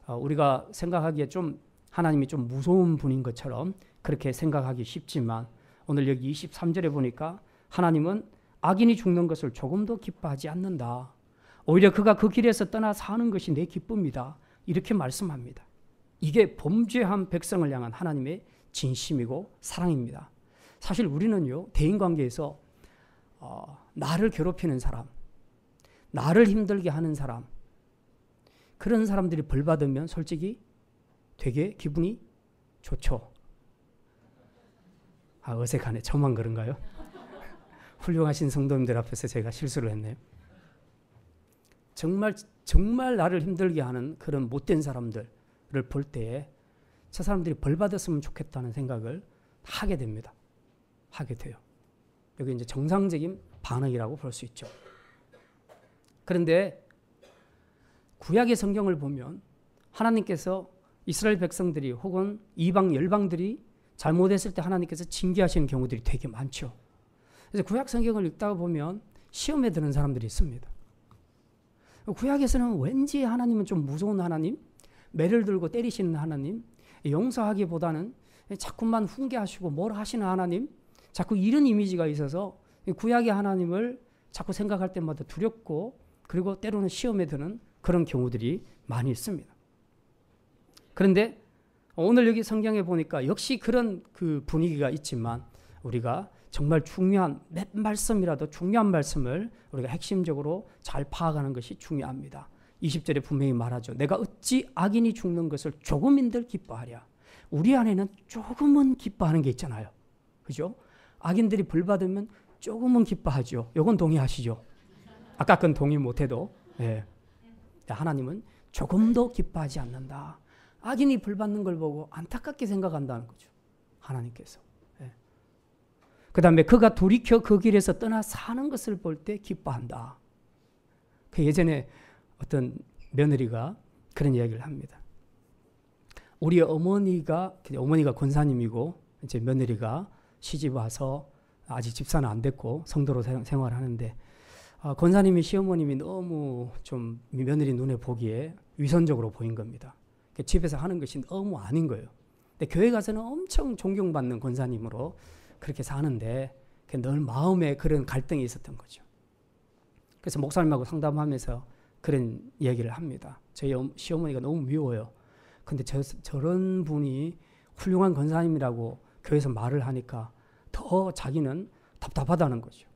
우리가 생각하기에 좀 하나님이 좀 무서운 분인 것처럼 그렇게 생각하기 쉽지만 오늘 여기 23절에 보니까 하나님은 악인이 죽는 것을 조금도 기뻐하지 않는다. 오히려 그가 그 길에서 떠나 사는 것이 내 기쁨이다. 이렇게 말씀합니다. 이게 범죄한 백성을 향한 하나님의 진심이고 사랑입니다. 사실 우리는요, 대인관계에서 나를 괴롭히는 사람, 나를 힘들게 하는 사람, 그런 사람들이 벌 받으면 솔직히 되게 기분이 좋죠. 어색하네. 저만 그런가요? 훌륭하신 성도님들 앞에서 제가 실수를 했네요. 정말 나를 힘들게 하는 그런 못된 사람들을 볼 때에 저 사람들이 벌 받았으면 좋겠다는 생각을 하게 됩니다. 하게 돼요. 여기 이제 정상적인 반응이라고 볼 수 있죠. 그런데 구약의 성경을 보면 하나님께서 이스라엘 백성들이 혹은 이방 열방들이 잘못했을 때 하나님께서 징계하시는 경우들이 되게 많죠. 그래서 구약 성경을 읽다가 보면 시험에 드는 사람들이 있습니다. 구약에서는 왠지 하나님은 좀 무서운 하나님, 매를 들고 때리시는 하나님, 용서하기보다는 자꾸만 훈계하시고 뭘 하시는 하나님, 자꾸 이런 이미지가 있어서 구약의 하나님을 자꾸 생각할 때마다 두렵고 그리고 때로는 시험에 드는 그런 경우들이 많이 있습니다. 그런데 오늘 여기 성경에 보니까 역시 그런 그 분위기가 있지만 우리가 정말 중요한 몇 말씀이라도 중요한 말씀을 우리가 핵심적으로 잘 파악하는 것이 중요합니다. 20절에 분명히 말하죠. 내가 어찌 악인이 죽는 것을 조금인들 기뻐하랴. 우리 안에는 조금은 기뻐하는 게 있잖아요. 그죠? 악인들이 벌 받으면 조금은 기뻐하죠. 이건 동의하시죠? 아까 건 동의 못해도. 예. 하나님은 조금도 기뻐하지 않는다. 악인이 벌 받는 걸 보고 안타깝게 생각한다는 거죠. 하나님께서. 예. 그 다음에 그가 돌이켜 그 길에서 떠나 사는 것을 볼 때 기뻐한다. 그 예전에 어떤 며느리가 그런 이야기를 합니다. 우리 어머니가 권사님이고 이제 며느리가 시집 와서 아직 집사는 안 됐고 성도로 생활을 하는데 권사님이 시어머님이 너무 좀 며느리 눈에 보기에 위선적으로 보인 겁니다. 집에서 하는 것이 너무 아닌 거예요. 근데 교회 가서는 엄청 존경받는 권사님으로 그렇게 사는데 늘 마음에 그런 갈등이 있었던 거죠. 그래서 목사님하고 상담하면서 그런 얘기를 합니다. 저희 시어머니가 너무 미워요. 근데 저런 분이 훌륭한 권사님이라고 교회에서 말을 하니까 더 자기는 답답하다는 거죠.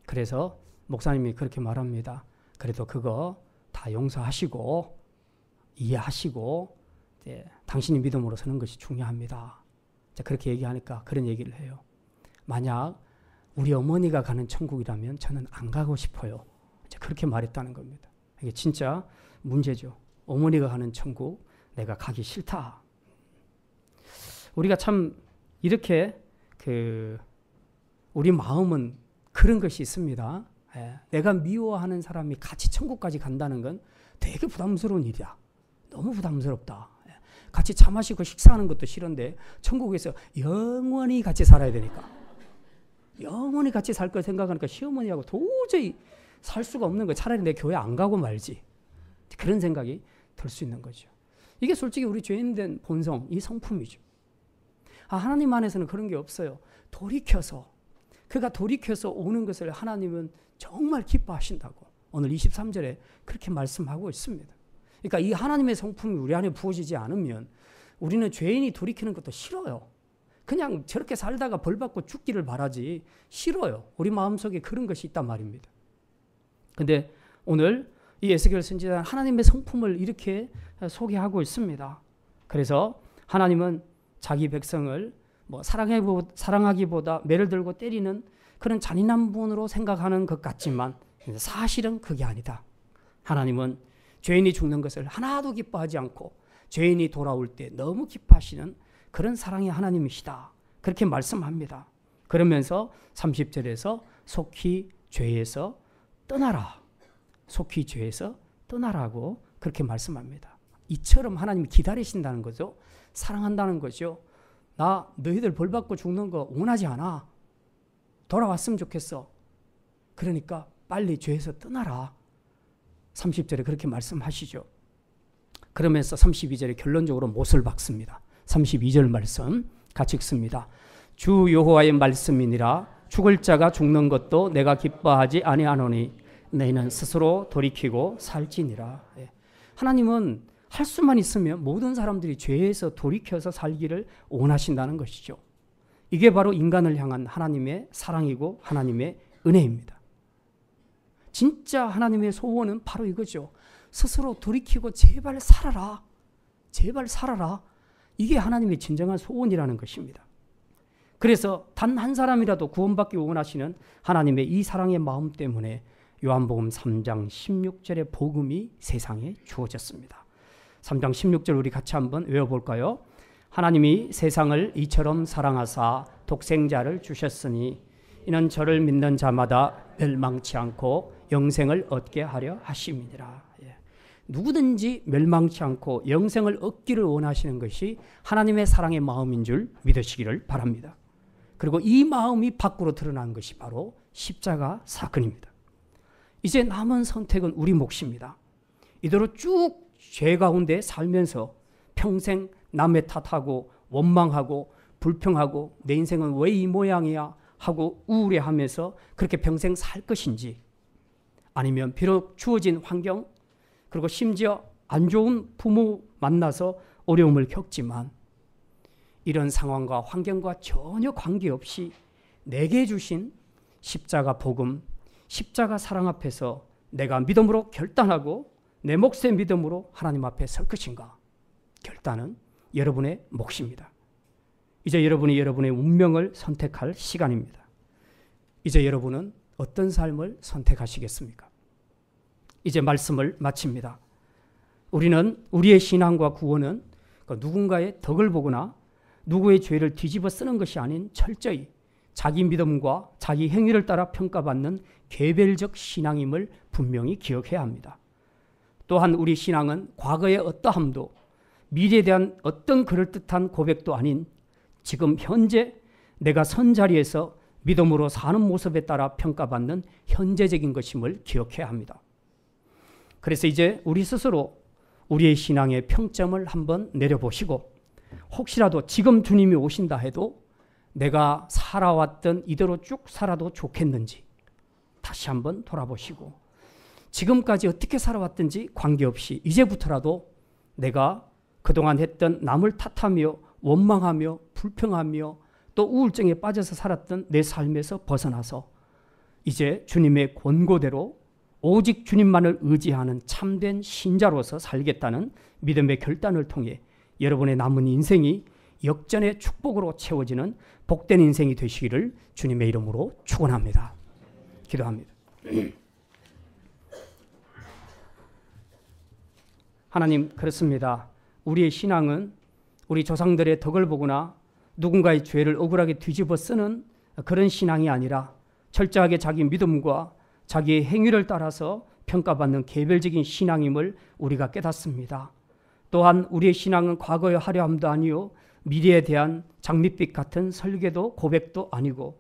그래서 목사님이 그렇게 말합니다. 그래도 그거 다 용서하시고 이해하시고 당신이 믿음으로 서는 것이 중요합니다. 자, 그렇게 얘기하니까 그런 얘기를 해요. 만약 우리 어머니가 가는 천국이라면 저는 안 가고 싶어요. 자, 그렇게 말했다는 겁니다. 이게 진짜 문제죠. 어머니가 가는 천국 내가 가기 싫다. 우리가 참 이렇게 우리 마음은 그런 것이 있습니다. 내가 미워하는 사람이 같이 천국까지 간다는 건 되게 부담스러운 일이야. 너무 부담스럽다. 같이 차 마시고 식사하는 것도 싫은데 천국에서 영원히 같이 살아야 되니까. 영원히 같이 살 걸 생각하니까 시어머니하고 도저히 살 수가 없는 거예요. 차라리 내 교회 안 가고 말지. 그런 생각이 들 수 있는 거죠. 이게 솔직히 우리 죄인된 본성, 이 성품이죠. 하나님 안에서는 그런 게 없어요. 그가 돌이켜서 오는 것을 하나님은 정말 기뻐하신다고 오늘 23절에 그렇게 말씀하고 있습니다. 그러니까 이 하나님의 성품이 우리 안에 부어지지 않으면 우리는 죄인이 돌이키는 것도 싫어요. 그냥 저렇게 살다가 벌받고 죽기를 바라지 싫어요. 우리 마음속에 그런 것이 있단 말입니다. 근데 오늘 이 에스겔 선지자는 하나님의 성품을 이렇게 소개하고 있습니다. 그래서 하나님은 자기 백성을 사랑하기보다 매를 들고 때리는 그런 잔인한 분으로 생각하는 것 같지만 사실은 그게 아니다. 하나님은 죄인이 죽는 것을 하나도 기뻐하지 않고 죄인이 돌아올 때 너무 기뻐하시는 그런 사랑의 하나님이시다. 그렇게 말씀합니다. 그러면서 30절에서 속히 죄에서 떠나라. 속히 죄에서 떠나라고 그렇게 말씀합니다. 이처럼 하나님이 기다리신다는 거죠. 사랑한다는 거죠. 나 너희들 벌받고 죽는 거 원하지 않아. 돌아왔으면 좋겠어. 그러니까 빨리 죄에서 떠나라. 30절에 그렇게 말씀하시죠. 그러면서 32절에 결론적으로 못을 박습니다. 32절 말씀 같이 읽습니다. 주 여호와의 말씀이니라. 죽을 자가 죽는 것도 내가 기뻐하지 아니하노니 너희는 스스로 돌이키고 살지니라. 하나님은 할 수만 있으면 모든 사람들이 죄에서 돌이켜서 살기를 원하신다는 것이죠. 이게 바로 인간을 향한 하나님의 사랑이고 하나님의 은혜입니다. 진짜 하나님의 소원은 바로 이거죠. 스스로 돌이키고 제발 살아라. 제발 살아라. 이게 하나님의 진정한 소원이라는 것입니다. 그래서 단 한 사람이라도 구원받기 원하시는 하나님의 이 사랑의 마음 때문에 요한복음 3장 16절의 복음이 세상에 주어졌습니다. 3장 16절 우리 같이 한번 외워볼까요? 하나님이 세상을 이처럼 사랑하사 독생자를 주셨으니 이는 저를 믿는 자마다 멸망치 않고 영생을 얻게 하려 하심이니라. 누구든지 멸망치 않고 영생을 얻기를 원하시는 것이 하나님의 사랑의 마음인 줄 믿으시기를 바랍니다. 그리고 이 마음이 밖으로 드러난 것이 바로 십자가 사건입니다. 이제 남은 선택은 우리 몫입니다. 이대로 쭉 죄 가운데 살면서 평생 남의 탓하고 원망하고 불평하고 내 인생은 왜 이 모양이야 하고 우울해하면서 그렇게 평생 살 것인지, 아니면 비록 주어진 환경 그리고 심지어 안 좋은 부모 만나서 어려움을 겪지만 이런 상황과 환경과 전혀 관계없이 내게 주신 십자가 복음, 십자가 사랑 앞에서 내가 믿음으로 결단하고 내 몫의 믿음으로 하나님 앞에 설 것인가? 결단은 여러분의 몫입니다. 이제 여러분이 여러분의 운명을 선택할 시간입니다. 이제 여러분은 어떤 삶을 선택하시겠습니까? 이제 말씀을 마칩니다. 우리는 우리의 신앙과 구원은 누군가의 덕을 보거나 누구의 죄를 뒤집어 쓰는 것이 아닌 철저히 자기 믿음과 자기 행위를 따라 평가받는 개별적 신앙임을 분명히 기억해야 합니다. 또한 우리 신앙은 과거의 어떠함도 미래에 대한 어떤 그럴듯한 고백도 아닌 지금 현재 내가 선 자리에서 믿음으로 사는 모습에 따라 평가받는 현재적인 것임을 기억해야 합니다. 그래서 이제 우리 스스로 우리의 신앙의 평점을 한번 내려보시고, 혹시라도 지금 주님이 오신다 해도 내가 살아왔던 이대로 쭉 살아도 좋겠는지 다시 한번 돌아보시고, 지금까지 어떻게 살아왔든지 관계없이 이제부터라도 내가 그동안 했던 남을 탓하며 원망하며 불평하며 또 우울증에 빠져서 살았던 내 삶에서 벗어나서 이제 주님의 권고대로 오직 주님만을 의지하는 참된 신자로서 살겠다는 믿음의 결단을 통해 여러분의 남은 인생이 역전의 축복으로 채워지는 복된 인생이 되시기를 주님의 이름으로 축원합니다. 기도합니다. 하나님, 그렇습니다. 우리의 신앙은 우리 조상들의 덕을 보거나 누군가의 죄를 억울하게 뒤집어 쓰는 그런 신앙이 아니라 철저하게 자기 믿음과 자기의 행위를 따라서 평가받는 개별적인 신앙임을 우리가 깨닫습니다. 또한 우리의 신앙은 과거의 화려함도 아니요 미래에 대한 장밋빛 같은 설계도 고백도 아니고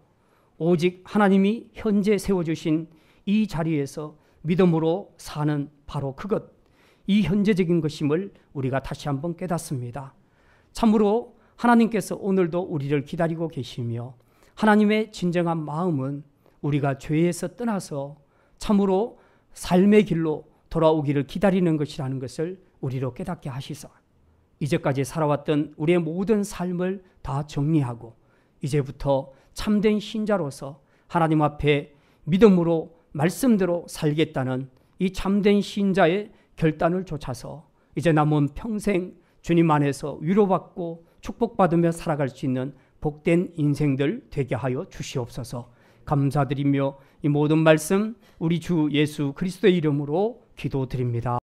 오직 하나님이 현재 세워주신 이 자리에서 믿음으로 사는 바로 그것, 이 현재적인 것임을 우리가 다시 한번 깨닫습니다. 참으로 하나님께서 오늘도 우리를 기다리고 계시며 하나님의 진정한 마음은 우리가 죄에서 떠나서 참으로 삶의 길로 돌아오기를 기다리는 것이라는 것을 우리로 깨닫게 하시사 이제까지 살아왔던 우리의 모든 삶을 다 정리하고 이제부터 참된 신자로서 하나님 앞에 믿음으로 말씀대로 살겠다는 이 참된 신자의 결단을 좇아서 이제 남은 평생 주님 안에서 위로받고 축복받으며 살아갈 수 있는 복된 인생들 되게 하여 주시옵소서. 감사드리며 이 모든 말씀 우리 주 예수 그리스도의 이름으로 기도드립니다.